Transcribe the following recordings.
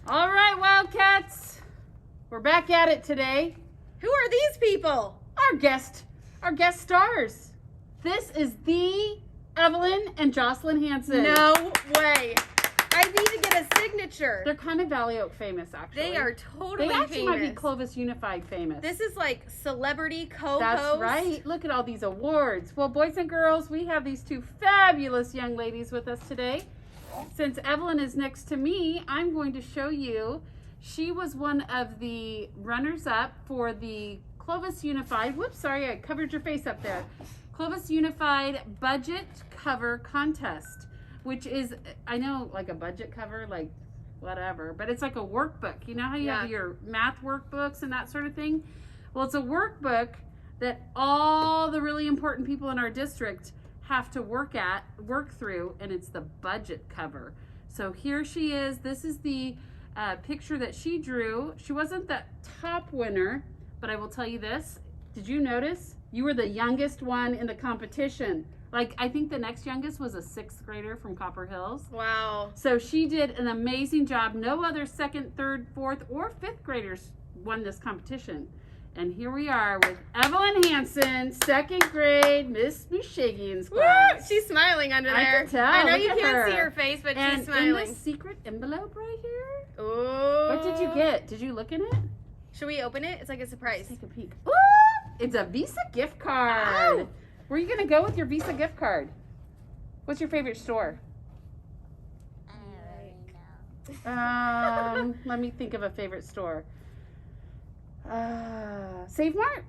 All right, Wildcats. We're back at it today. Who are these people? Our guest stars. This is the Evelyn and Jocelyn Hanson. No way. I need to get a signature. They're kind of Valley Oak famous, actually. They are totally They actually famous. might be Clovis Unified famous. This is like celebrity co-host. That's right. Look at all these awards. Well, boys and girls, we have these two fabulous young ladies with us today. Since Evelyn is next to me, I'm going to show you. She was one of the runners-up for the Clovis Unified. Whoops, sorry, I covered your face up there. Clovis Unified Budget Cover Contest, which is, I know, like a budget cover, like whatever, but it's like a workbook. You know how you have your math workbooks and that sort of thing? Well, it's a workbook that all the really important people in our district have to work through, and it's the budget cover. So here she is. This is the picture that she drew. She wasn't the top winner, but I will tell you this. Did you notice? You were the youngest one in the competition. Like, I think the next youngest was a 6th grader from Copper Hills. Wow. So she did an amazing job. No other 2nd, 3rd, 4th, or 5th graders won this competition. And here we are with Evelyn Hanson, 2nd grade, Miss Michigan's class. Woo! She's smiling under there. I can tell. I know Look you at can't her. see her face, but And she's smiling. in this secret envelope right here, Ooh. what did you get? Did you look in it? Should we open it? It's like a surprise. Let's take a peek. Ooh, it's a Visa gift card. Oh. Where are you going to go with your Visa gift card? What's your favorite store? Let me think of a favorite store. Save Mart?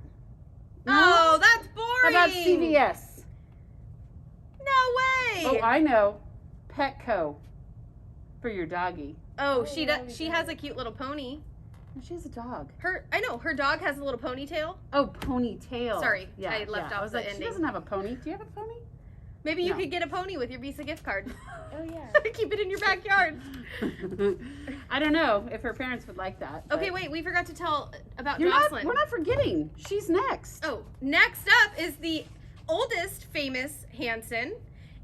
Oh, that's boring. How about CVS? No way. Oh, I know. Petco for your doggy. Oh, she does. She has a cute little pony. Oh, she has a dog. I know her dog has a little ponytail. Oh, ponytail. Sorry, I left off I was the like, ending. She doesn't have a pony. Do you have a pony? Maybe you No. could get a pony with your Visa gift card. Oh yeah. Keep it in your backyard. I don't know if her parents would like that. Okay, but- wait. We forgot to tell about We're Jocelyn. not forgetting. She's next. Oh, next up is the oldest famous Hanson,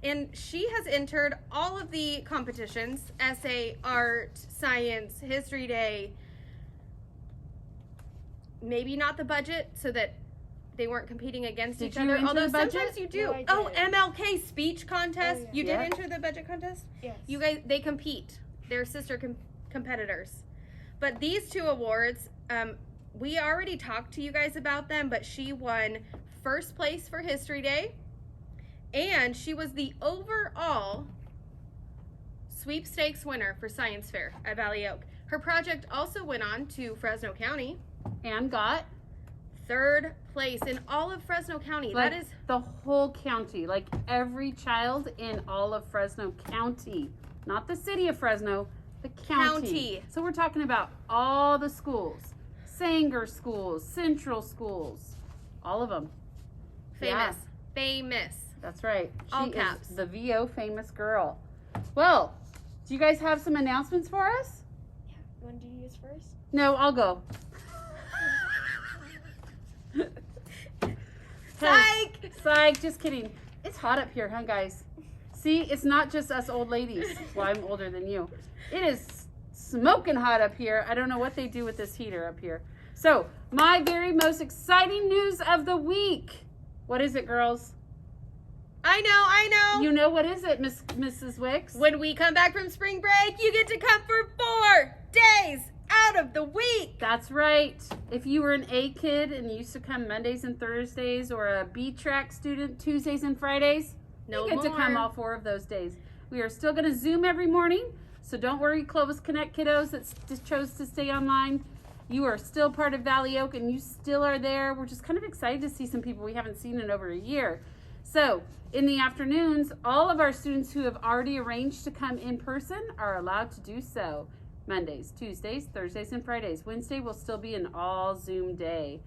and she has entered all of the competitions: essay, art, science, history day. Maybe not the budget, so that they weren't competing against Did each you other. enter Although the budget? sometimes you do. No, I Oh, did. MLK speech contest. Oh, yeah. You did Yeah. enter the budget contest. Yes. You guys, they compete. They're sister competitors. But these two awards, we already talked to you guys about them, but she won first place for History Day, and she was the overall sweepstakes winner for Science Fair at Valley Oak. Her project also went on to Fresno County, And got 3rd place in all of Fresno County. like That is the whole county, like every child in all of Fresno County, not the city of Fresno, the county. So we're talking about all the schools, Sanger schools, Central schools, all of them. famous. Famous. That's right. All She caps. is the VO famous girl. Well, do you guys have some announcements for us? Yeah. You want to do yours first? No, I'll go. Psych, just kidding. It's hot up here, huh, guys? See, it's not just us old ladies. Well, I'm older than you. It is smoking hot up here. I don't know what they do with this heater up here. So, my very most exciting news of the week. What is it, girls? I know. You know what is it, Mrs. Wicks? When we come back from spring break, you get to come for 4 days out of the week. That's right. If you were an A kid and you used to come Mondays and Thursdays, or a B track student Tuesdays and Fridays, No you get to come more. all 4 of those days. We are still going to Zoom every morning, so don't worry, Clovis Connect kiddos that just chose to stay online. You are still part of Valley Oak, and you still are there. We're just kind of excited to see some people we haven't seen in over a year. So, in the afternoons, all of our students who have already arranged to come in person are allowed to do so. Mondays, Tuesdays, Thursdays, and Fridays. Wednesday will still be an all Zoom day.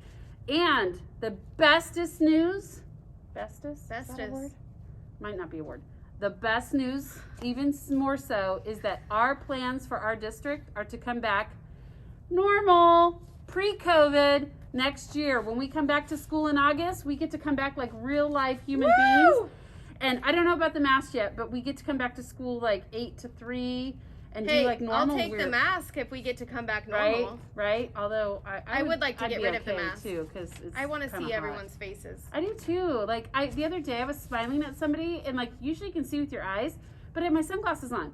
And the bestest news, bestest? Is that a Bestest. word? Might not be a word. The best news, even more so, is that our plans for our district are to come back normal, pre-COVID, next year. When we come back to school in August, we get to come back like real life human beings. And I don't know about the mask yet, but we get to come back to school like 8 to 3. and Hey, do like normal. I'll take the weird- mask if we get to come back normal. Right. Although I would like to I'd get be rid of the okay mask. too, because I want to see everyone's faces. I do too. Like the other day, I was smiling at somebody, and like usually you can see with your eyes, but I had my sunglasses on.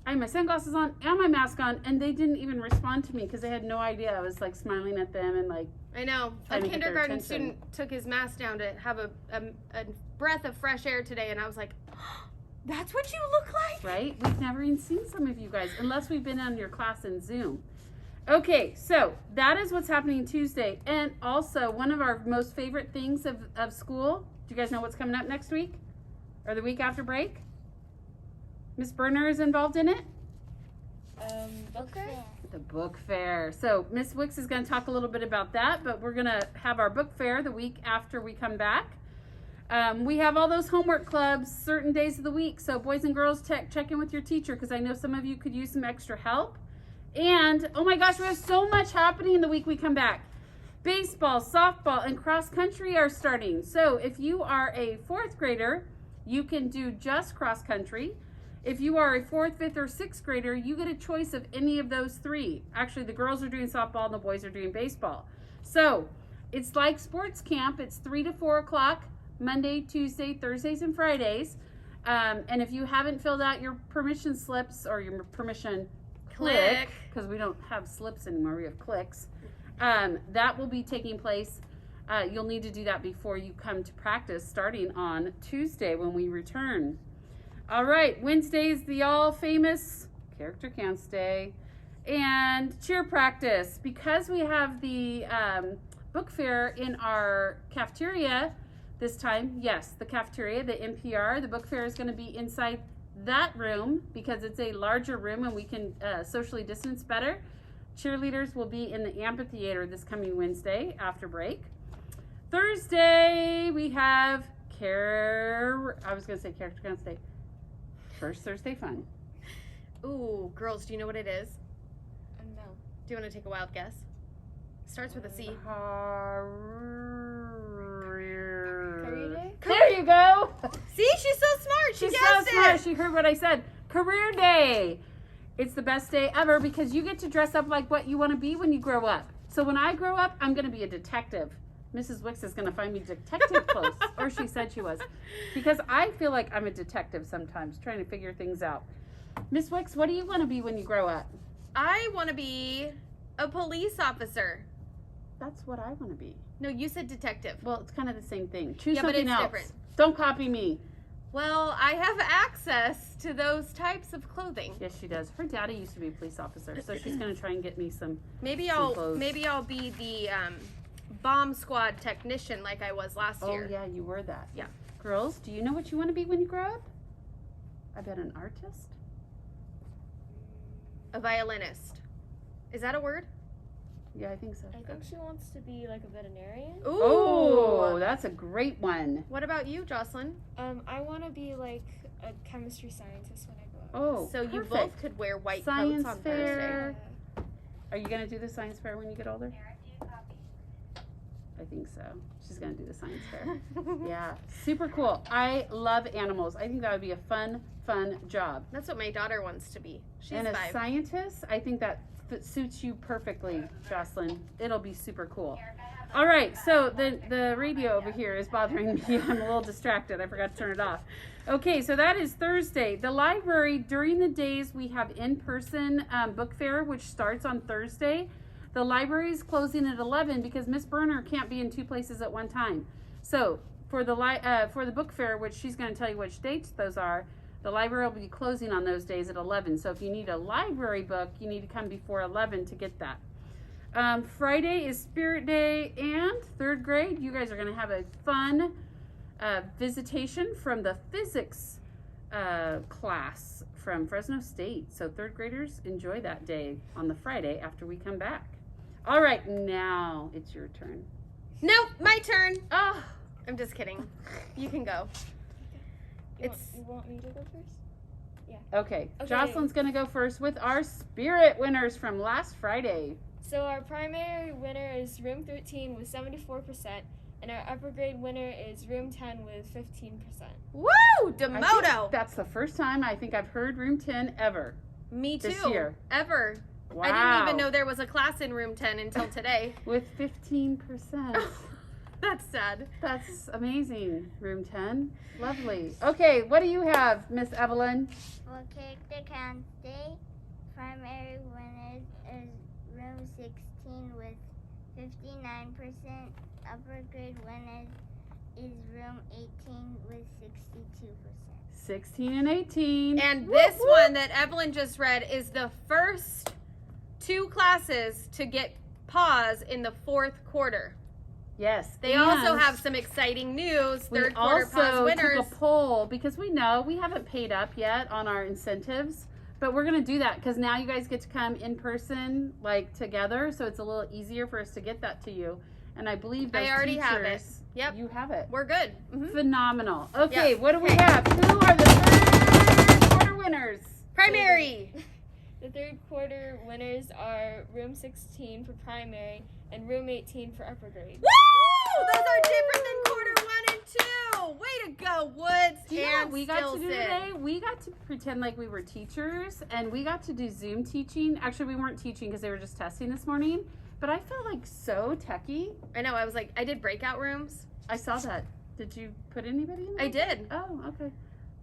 I had my sunglasses on and my mask on, and they didn't even respond to me because they had no idea I was like smiling at them and like. I know. Trying A to get their kindergarten attention. student took his mask down to have a breath of fresh air today, and I was like, that's what you look like? Right? We've never even seen some of you guys unless we've been on your class in Zoom. Okay, so that is what's happening Tuesday. And also, one of our most favorite things of school, do you guys know what's coming up next week? Or the week after break? Miss Berner is involved in it? Book fair? The book fair. So Miss Wicks is going to talk a little bit about that, but we're going to have our book fair the week after we come back. We have all those homework clubs certain days of the week. So boys and girls, check in with your teacher because I know some of you could use some extra help. And oh my gosh, we have so much happening the week we come back. Baseball, softball, and cross country are starting. So if you are a 4th grader, you can do just cross country. If you are a 4th, 5th, or 6th grader, you get a choice of any of those 3. Actually, the girls are doing softball and the boys are doing baseball. So it's like sports camp. It's 3 to 4 o'clock, Monday, Tuesday, Thursdays, and Fridays. And if you haven't filled out your permission slips or your permission click, because we don't have slips anymore, we have clicks, that will be taking place. You'll need to do that before you come to practice starting on Tuesday when we return. All right, Wednesday is the all famous Character Counts Day and cheer practice. Because we have the book fair in our cafeteria this time, yes, the cafeteria, the NPR, the book fair is going to be inside that room because it's a larger room and we can socially distance better. Cheerleaders will be in the amphitheater this coming Wednesday after break. Thursday, we have Character Counts Day. First Thursday fun. Ooh, girls, do you know what it is? No. Do you want to take a wild guess? Starts with a C. Career day? There you go. See, she's so smart. She She's so guessed smart. it. She heard what I said. Career day. It's the best day ever because you get to dress up like what you want to be when you grow up. So when I grow up, I'm going to be a detective. Mrs. Wicks is going to find me detective clothes, or she said she was, because I feel like I'm a detective sometimes, trying to figure things out. Miss Wicks, what do you want to be when you grow up? I want to be a police officer. That's what I want to be. No, you said detective. Well, it's kind of the same thing. Choose Yeah, but something it's else. different. Don't copy me. Well, I have access to those types of clothing. Yes, she does. Her daddy used to be a police officer, so she's going to try and get me some. Maybe Some clothes. I'll be the bomb squad technician like I was last Oh, year. yeah, you were that. Yeah. Girls, do you know what you want to be when you grow up? I bet an artist. A violinist. Is that a word? Yeah, I think so. I think she wants to be like a veterinarian. Ooh. Oh, that's a great one. What about you, Jocelyn? I want to be like a chemistry scientist when I grow up. Oh, So you perfect. both could wear white Science coats on fair. Yeah. Are you going to do the science fair when you get older? I think so. She's going to do the science fair. Thursday. Yeah, super cool. I love animals. I think that would be a fun job. That's what my daughter wants to be. She's And a 5. scientist, I think that suits you perfectly, Jocelyn. It'll be super cool. All right, so the radio over here is bothering me. I'm a little distracted. I forgot to turn it off. Okay, so that is Thursday. The library, during the days we have in-person book fair, which starts on Thursday. The library is closing at 11 because Miss Berner can't be in 2 places at one time. So for the book fair, which she's going to tell you which dates those are, the library will be closing on those days at 11. So if you need a library book, you need to come before 11 to get that. Friday is Spirit Day, and 3rd grade, you guys are going to have a fun visitation from the physics class from Fresno State. So 3rd graders, enjoy that day on the Friday after we come back. All right, now it's your turn. Nope, my turn. Oh, I'm just kidding. You can go. You want me to go first? okay. Okay. Jocelyn's going to go first with our Spirit winners from last Friday. So our primary winner is room 13 with 74%, and our upper grade winner is room 10 with 15%. Woo! I think Demoto. that's the first time I think I've heard room 10 ever. Me too. This year. Ever. Wow. I didn't even know there was a class in room 10 until today. With 15%. That's sad. That's amazing. Room 10. Lovely. Okay, what do you have, Miss Evelyn? For character count day, primary winners is room 16 with 59%. Upper grade winners is room 18 with 62%. 16 and 18. And Whoop, this whoop. one that Evelyn just read is the first 2 classes to get pause in the 4th quarter. Yes. They and also have some exciting news. we 3rd quarter pause also winners. took a poll because we know we haven't paid up yet on our incentives, but we're going to do that because now you guys get to come in person, like together, so it's a little easier for us to get that to you. And I believe those I already teachers, have it. Yep. You have it. We're good. Mhm. Phenomenal. Okay, Yep. what do we have? Who are the 3rd quarter winners? Primary. The 3rd quarter winners are room 16 for primary and room 18 for upper grade. Woo! Those are different than quarter 1 and 2. Way to go, Woods Do you know and what we got to do Stilson. today? We got to pretend like we were teachers, and we got to do Zoom teaching. Actually, we weren't teaching because they were just testing this morning, but I felt like so techie. I know. I was like, I did breakout rooms. I saw that. Did you put anybody in there? I did. Oh, okay.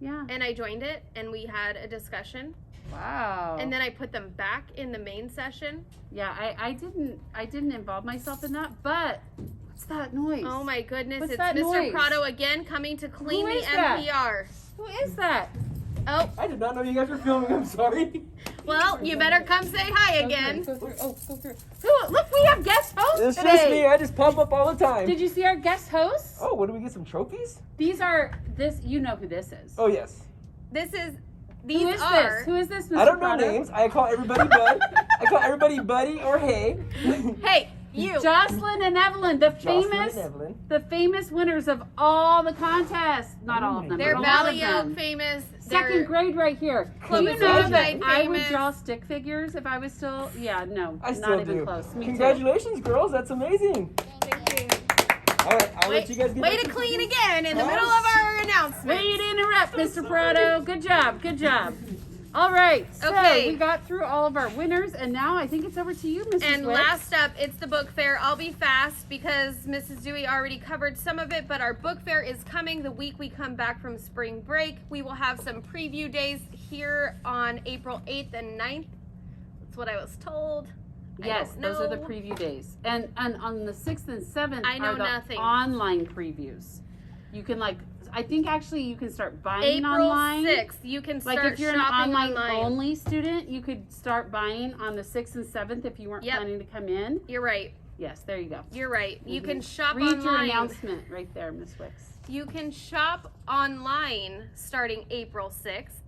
Yeah. And I joined it, and we had a discussion. Wow. And then I put them back in the main session. yeah, I didn't involve myself in that, but what's that noise? Oh my goodness, What's it's that Mr. noise? Prado again coming to clean Who the is that? NPR. Who is that? Oh, I did not know you guys were filming. I'm sorry. well, you better come say hi again. Go through. Oh, go through. Who? Look, we have guest hosts It's today. just me. I just pop up all the time. Did you see our guest hosts? Oh, what do we get? Some trophies? These are this. You know who this is. Oh yes. These Who is are. this? Who is this, Mr. I don't know Prado? names. I call everybody Bud. I call everybody Buddy or Hey. Hey, you. Jocelyn and Evelyn, the Jocelyn famous, and Evelyn. the famous winners of all the contests. Not all of them. They're but a lot Valley of Oak them. famous. Second They're grade right here. Do Clovis you know that Ridgeway I would famous. draw stick figures if I was still? Yeah, no, I not still even do. close. Me Congratulations, girls. That's amazing. Thank you. All right, I'll let you guys get Way back to the clean food. again in the Oh, middle of our too. announcement. Way to interrupt, Mr. Prado. Good job. Good job. All right. So Okay. we got through all of our winners, and now I think it's over to you, Mrs. And Wicks. last up, it's the book fair. I'll be fast because Mrs. Dewey already covered some of it, but our book fair is coming the week we come back from spring break. We will have some preview days here on April 8th and 9th. That's what I was told. I Yes, don't those are the know. preview days. And on the 6th and 7th I know are the nothing. online previews. You can I think actually you can start buying April online. 6th, you can start Like if you're an shopping online only student, you could start buying on the 6th and 7th if you weren't Yep. planning to come in. You're right. Yes, there you go. You're right. You can Mhm. shop Read your online. announcement right there, Miss Wicks. You can shop online starting April 6th.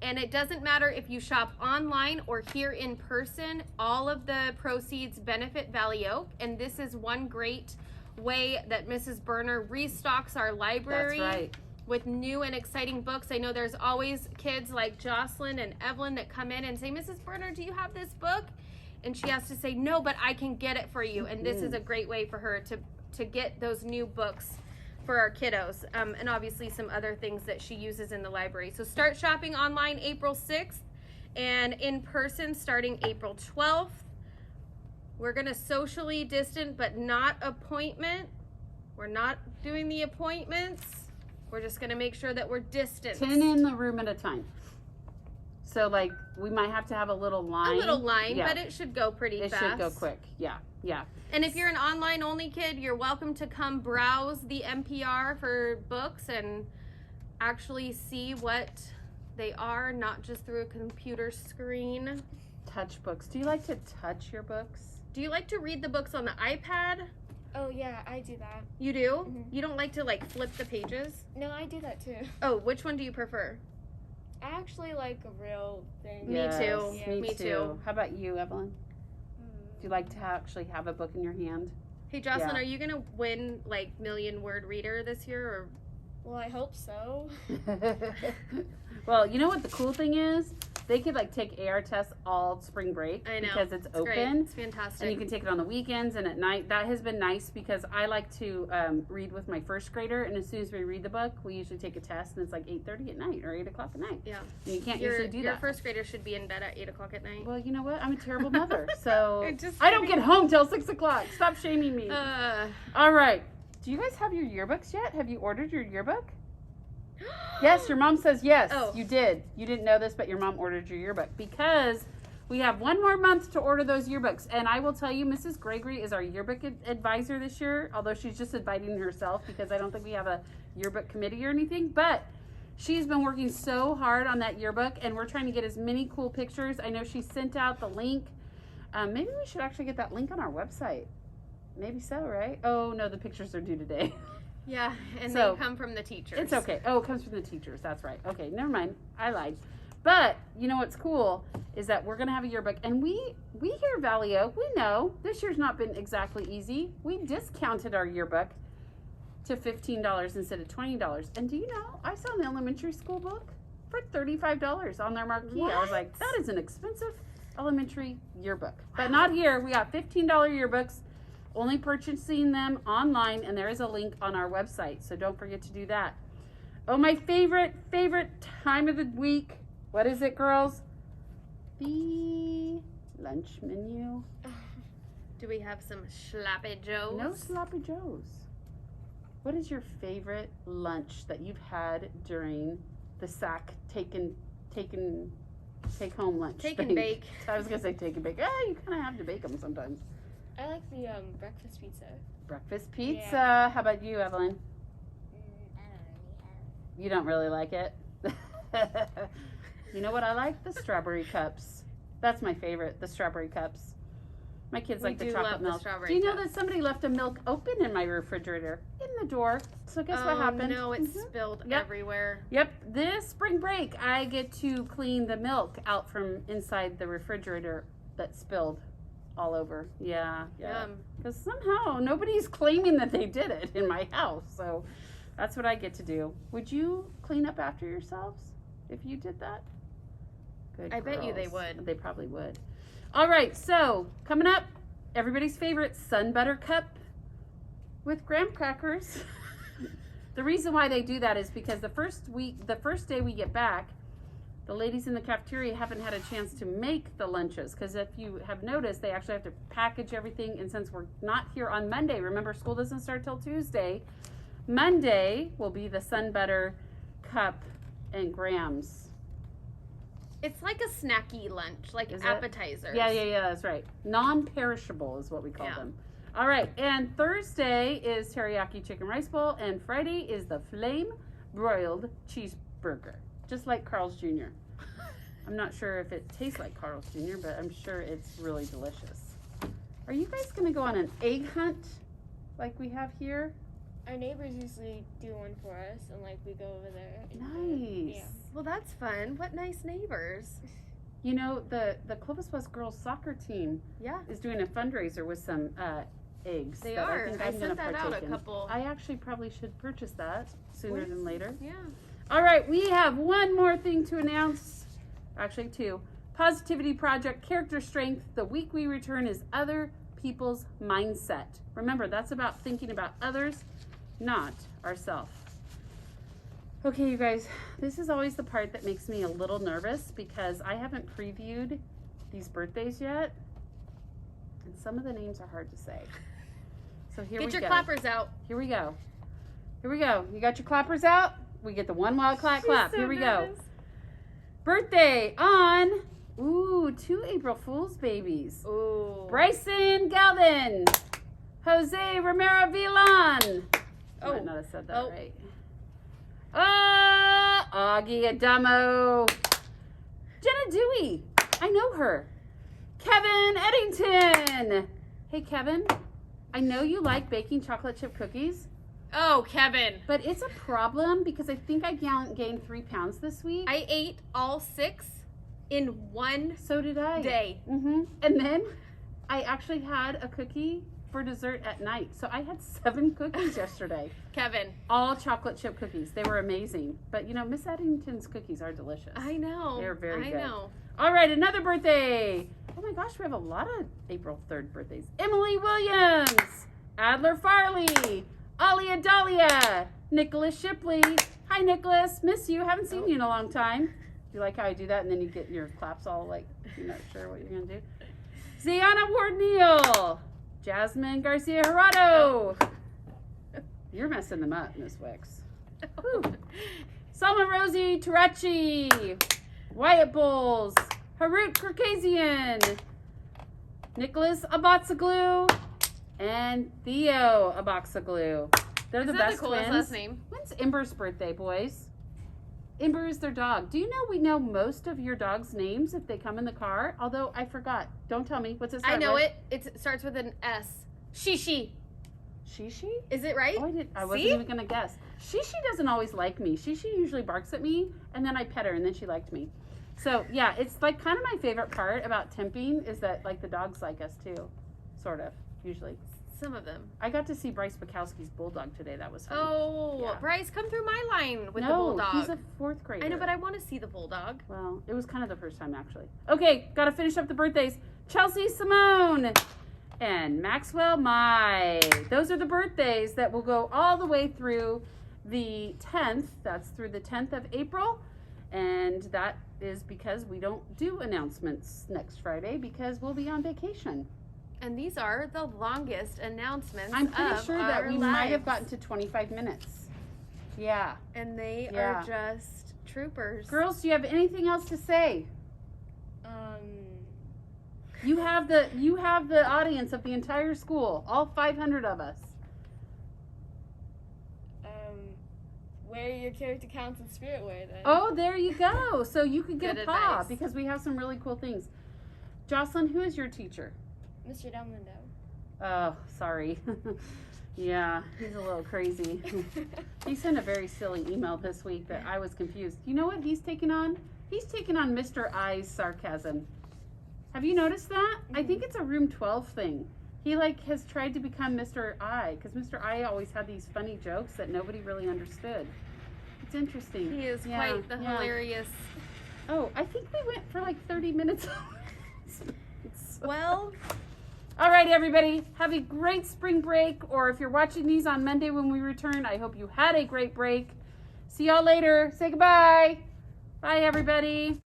And it doesn't matter if you shop online or here in person, all of the proceeds benefit Valley Oak. And this is one great way that Mrs. Berner restocks our library That's right. with new and exciting books. I know there's always kids like Jocelyn and Evelyn that come in and say, Mrs. Berner, do you have this book? And she has to say, no, but I can get it for you. And this is a great way for her to get those new books for our kiddos, and obviously some other things that she uses in the library. So start shopping online April 6th and in person starting April 12th. We're going to socially distant, but not appointment. We're not doing the appointments. We're just going to make sure that we're distant. 10 in the room at a time. So we might have to have a little line. A little line, Yeah. but it should go pretty It fast. should go quick. Yeah. Yeah. And if you're an online only kid, you're welcome to come browse the NPR for books and actually see what they are, not just through a computer screen. Touch books. Do you like to touch your books? Do you like to read the books on the iPad? Oh yeah, I do that. You do? Mhm. You don't like to flip the pages? No, I do that too. Oh, which one do you prefer? I actually like a real thing. Me too. Yeah. Me Me too. too. How about you, Evelyn? Do you like to actually have a book in your hand? Hey Jocelyn, Yeah. are you gonna win million word reader this year or Well, I hope so. Well, you know what the cool thing is? They could like take AR tests all spring break I know. because it's Great. open. It's fantastic. And you can take it on the weekends and at night. That has been nice because I like to read with my first grader, and as soon as we read the book, we usually take a test, and it's like 8:30 at night or 8 o'clock at night. Yeah. And you can't your, usually do your that. first grader should be in bed at 8 o'clock at night. Well, you know what? I'm a terrible mother, so I'm just I don't get home till 6 o'clock. Stop shaming me. All right. Do you guys have your yearbooks yet? Have you ordered your yearbook? Yes, your mom says yes. Oh. You did. You didn't know this, but your mom ordered your yearbook because we have one more month to order those yearbooks. And I will tell you, Mrs. Gregory is our yearbook advisor this year, although she's just inviting herself because I don't think we have a yearbook committee or anything. But she's been working so hard on that yearbook, and we're trying to get as many cool pictures. I know she sent out the link. Maybe we should actually get that link on our website. Maybe so, right? Oh, no, the pictures are due today. Yeah, and So, they come from the teachers. It's okay. Oh, it comes from the teachers. That's right. Okay, never mind. I lied. But you know what's cool is that we're gonna have a yearbook, and we here Valley Oak, we know this year's not been exactly easy. We discounted our yearbook to $15 instead of $20. And do you know, I saw an elementary school book for $35 on their marquee. I was like, that is an expensive elementary yearbook. But not here. We got $15 yearbooks. Only purchasing them online, and there is a link on our website, so don't forget to do that. Oh, my favorite time of the week. What is it, girls? The lunch menu. Do we have some sloppy joes? No sloppy joes. What is your favorite lunch that you've had during the SAC take home lunch? Take and thing? bake. I was gonna say take and bake. You kind of have to bake them sometimes. I like the breakfast pizza. Breakfast pizza. Yeah. How about you, Evelyn? I don't really have. You don't really like it. You know what I like? The strawberry cups. That's my favorite, the strawberry cups. My kids We like the do chocolate love the milk. strawberry Do you know cups. that somebody left a milk open in my refrigerator in the door? So guess what happened? No, it's Mhm. spilled Yep. everywhere. Yep, this spring break I get to clean the milk out from inside the refrigerator that spilled all over. Yeah. Yum. Because somehow nobody's claiming that they did it in my house. So that's what I get to do. Would you clean up after yourselves if you did that? Good I bet you they girls. would. They probably would. All right, so coming up, everybody's favorite Sun Butter Cup with graham crackers. The reason why they do that is because the first day we get back, the ladies in the cafeteria haven't had a chance to make the lunches, because if you have noticed, they actually have to package everything, and since we're not here on Monday, remember school doesn't start till Tuesday, Monday will be the Sun Butter Cup and grams. It's like a snacky lunch, like Is it? appetizers. Yeah, that's right. Non-perishable is what we call Yeah. them. All right, and Thursday is teriyaki chicken rice bowl, and Friday is the flame broiled cheeseburger, just like Carl's Jr. I'm not sure if it tastes like Carl's Jr., but I'm sure it's really delicious. Are you guys gonna go on an egg hunt like we have here? Our neighbors usually do one for us, and like we go over there. And do it. Nice. Yeah. Well, that's fun. What nice neighbors. You know, the Clovis West girls soccer team Yeah. is doing a fundraiser with some eggs. They that are. I think I I'm gonna sent that out partake a in. couple. I actually probably should purchase that sooner What than is- later. Yeah. All right, we have one more thing to announce. Actually, two. Positivity Project Character Strength. The week we return is Other People's Mindset. Remember, that's about thinking about others, not ourselves. Okay, you guys, this is always the part that makes me a little nervous because I haven't previewed these birthdays yet, and some of the names are hard to say. So here we Get your go. clappers out. Here we go. Here we go. You got your clappers out? We get the one wild clap clap. Here we go. Birthday on, 2 April Fool's babies. Ooh. Bryson Galvin. Jose Romero Villan. I Oh. might not have said that Oh. right. Augie Adamo. Jenna Dewey. I know her. Kevin Eddington. Hey, Kevin. I know you like baking chocolate chip cookies, Oh, Kevin. but it's a problem because I think I gained 3 pounds this week. I ate all 6 in one So did I. day. And then I actually had a cookie for dessert at night. So I had 7 cookies yesterday. Kevin. All chocolate chip cookies. They were amazing. But, you know, Miss Eddington's cookies are delicious. I know. They're very good. I know. All right, another birthday. Oh my gosh, we have a lot of April 3rd birthdays. Emily Williams, Adler Farley, Alia Dahlia, Nicholas Shipley. Hi, Nicholas. Miss you. Haven't seen you in a long time. You like how I do that and then you get your claps all like you're not sure what you're going to do? Ziana Ward-Neal, Jasmine Garcia Gerardo. You're messing them up, Miss Wicks. Whew. Salma Rosie Tarachi, Wyatt Bowles, Harut Kirkazian, Nicholas Abatsaglu, and Theo Abatsaglu. They're the Isn't that best the coolest twins. last name? When's Ember's birthday, boys? Ember is their dog. Do you know we know most of your dog's names if they come in the car? Although I forgot. Don't tell me. What's it start I know with? it. It starts with an S. Shishi. Shishi? Is it right? Oh, I wasn't See? even going to guess. Shishi doesn't always like me. Shishi usually barks at me, and then I pet her, and then she liked me. So, yeah, it's like kind of my favorite part about temping is that, like, the dogs like us, too. Sort of, usually. Some of them. I got to see Bryce Bukowski's bulldog today. That was fun. Oh, Yeah. Bryce, come through my line with the no, bulldog. he's a 4th grader. I know, but I want to see the bulldog. Well, it was kind of the first time, actually. Okay, got to finish up the birthdays. Chelsea Simone and Maxwell Mai. Those are the birthdays that will go all the way through the 10th. That's through the 10th of April. And that is because we don't do announcements next Friday because we'll be on vacation. And these are the longest announcements I'm pretty of sure that our we might have lives. gotten to 25 minutes. Yeah. And they Yeah. are just troopers. Girls, do you have anything else to say? You have the audience of the entire school, all 500 of us. Wear your character counts in spirit wear then. Oh, there you go. So you could get Good a paw advice. because we have some really cool things. Jocelyn, who is your teacher? Mr. Delmundo. Oh, sorry. Yeah, he's a little crazy. He sent a very silly email this week that I was confused. You know what he's taken on? He's taken on Mr. I's sarcasm. Have you noticed that? I think it's a room 12 thing. He like has tried to become Mr. I because Mr. I always had these funny jokes that nobody really understood. It's interesting. He is Yeah, quite the yeah. hilarious. Oh, I think we went for like 30 minutes. Well, All right, everybody. Have a great spring break. Or if you're watching these on Monday when we return, I hope you had a great break. See y'all later. Say goodbye. Bye, everybody.